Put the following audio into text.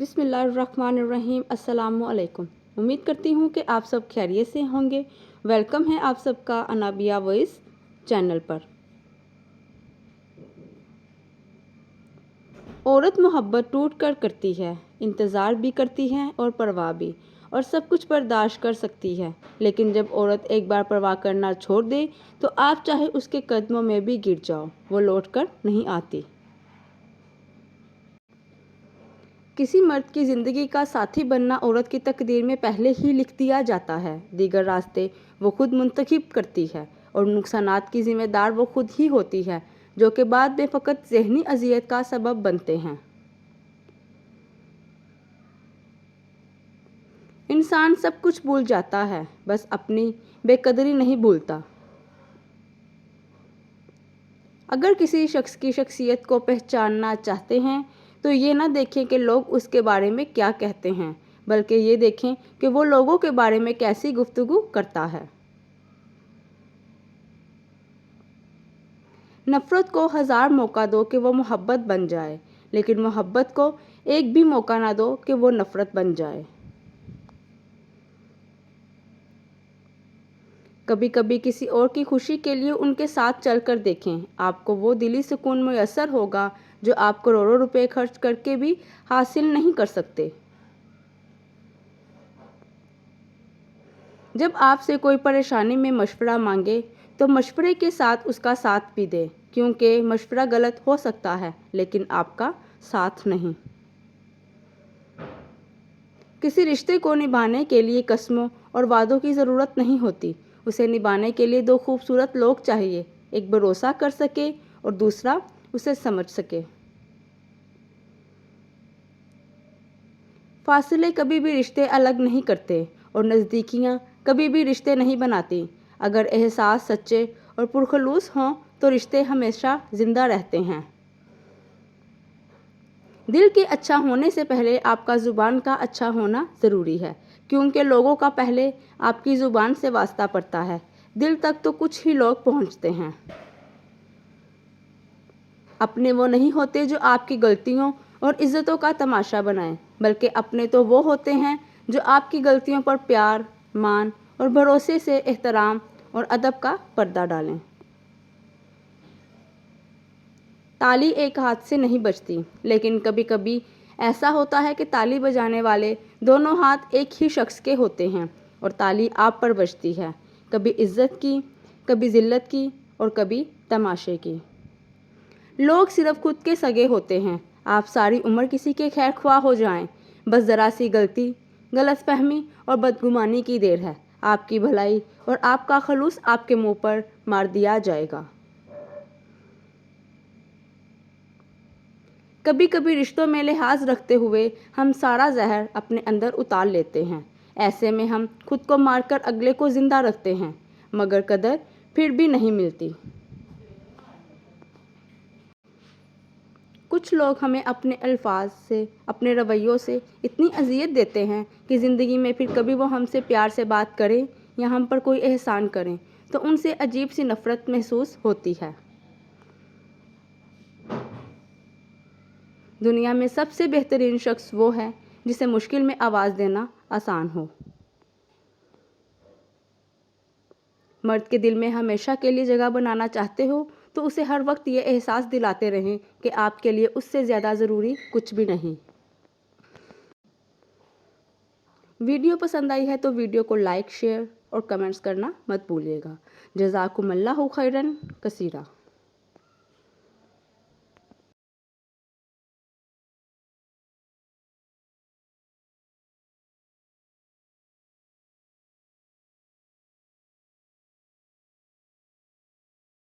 बिस्मिल्लाहिर्रहमानिर्रहीम। अस्सलामु अलैकुम। उम्मीद करती हूँ कि आप सब खैरियत से होंगे। वेलकम है आप सबका अनाबिया वॉइस चैनल पर। औरत मोहब्बत टूट कर करती है, इंतज़ार भी करती है और परवाह भी, और सब कुछ बर्दाश्त कर सकती है। लेकिन जब औरत एक बार परवाह करना छोड़ दे तो आप चाहे उसके कदमों में भी गिर जाओ, वो लौट कर नहीं आती। किसी मर्द की ज़िंदगी का साथी बनना औरत की तकदीर में पहले ही लिख दिया जाता है। दीगर रास्ते वो खुद मुंतखब करती है और नुकसानात की ज़िम्मेदार वो खुद ही होती है, जो कि बाद में फ़कत ज़हनी अजियत का सबब बनते हैं। इंसान सब कुछ भूल जाता है, बस अपनी बेकदरी नहीं भूलता। अगर किसी शख्स की शख्सियत को पहचानना चाहते हैं तो ये ना देखें कि लोग उसके बारे में क्या कहते हैं, बल्कि ये देखें कि वो लोगों के बारे में कैसी गुफ्तगू करता है। नफ़रत को 1000 मौका दो कि वो मोहब्बत बन जाए, लेकिन मोहब्बत को एक भी मौका ना दो कि वो नफ़रत बन जाए। कभी कभी किसी और की खुशी के लिए उनके साथ चलकर देखें, आपको वो दिली सुकून मैसर होगा जो आप करोड़ों रुपए खर्च करके भी हासिल नहीं कर सकते। जब आपसे कोई परेशानी में मशवरा मांगे तो मशवरे के साथ उसका साथ भी दें, क्योंकि मशवरा गलत हो सकता है लेकिन आपका साथ नहीं। किसी रिश्ते को निभाने के लिए कस्मों और वादों की ज़रूरत नहीं होती, उसे निभाने के लिए दो खूबसूरत लोग चाहिए, एक भरोसा कर सके और दूसरा उसे समझ सके। फासले कभी भी रिश्ते अलग नहीं करते और नज़दीकियाँ कभी भी रिश्ते नहीं बनाती। अगर एहसास सच्चे और पुरखलूस हों तो रिश्ते हमेशा ज़िंदा रहते हैं। दिल के अच्छा होने से पहले आपका ज़ुबान का अच्छा होना ज़रूरी है, क्योंकि लोगों का पहले आपकी ज़ुबान से वास्ता पड़ता है। दिल तक तो कुछ ही लोग पहुंचते हैं। अपने वो नहीं होते जो आपकी गलतियों और इज़्ज़तों का तमाशा बनाएं, बल्कि अपने तो वो होते हैं जो आपकी गलतियों पर प्यार, मान और भरोसे से एहतराम और अदब का पर्दा डालें। ताली एक हाथ से नहीं बजती, लेकिन कभी कभी ऐसा होता है कि ताली बजाने वाले दोनों हाथ एक ही शख्स के होते हैं और ताली आप पर बजती है, कभी इज्जत की, कभी ज़िल्लत की और कभी तमाशे की। लोग सिर्फ खुद के सगे होते हैं। आप सारी उम्र किसी के खैर ख्वाह हो जाएं, बस ज़रा सी गलती, गलतफहमी और बदगुमानी की देर है, आपकी भलाई और आपका खलूस आपके मुंह पर मार दिया जाएगा। कभी कभी रिश्तों में लिहाज रखते हुए हम सारा जहर अपने अंदर उतार लेते हैं। ऐसे में हम खुद को मारकर अगले को ज़िंदा रखते हैं, मगर कदर फिर भी नहीं मिलती। कुछ लोग हमें अपने अल्फाज से, अपने रवैयों से इतनी अजियत देते हैं कि ज़िंदगी में फिर कभी वो हमसे प्यार से बात करें या हम पर कोई एहसान करें तो उनसे अजीब सी नफ़रत महसूस होती है। दुनिया में सबसे बेहतरीन शख्स वो है जिसे मुश्किल में आवाज़ देना आसान हो। मर्द के दिल में हमेशा के लिए जगह बनाना चाहते हो तो उसे हर वक्त ये एहसास दिलाते रहें कि आपके लिए उससे ज़्यादा ज़रूरी कुछ भी नहीं। वीडियो पसंद आई है तो वीडियो को लाइक, शेयर और कमेंट्स करना मत भूलिएगा। जज़ाकुमुल्लाहु खैरन कसीरा।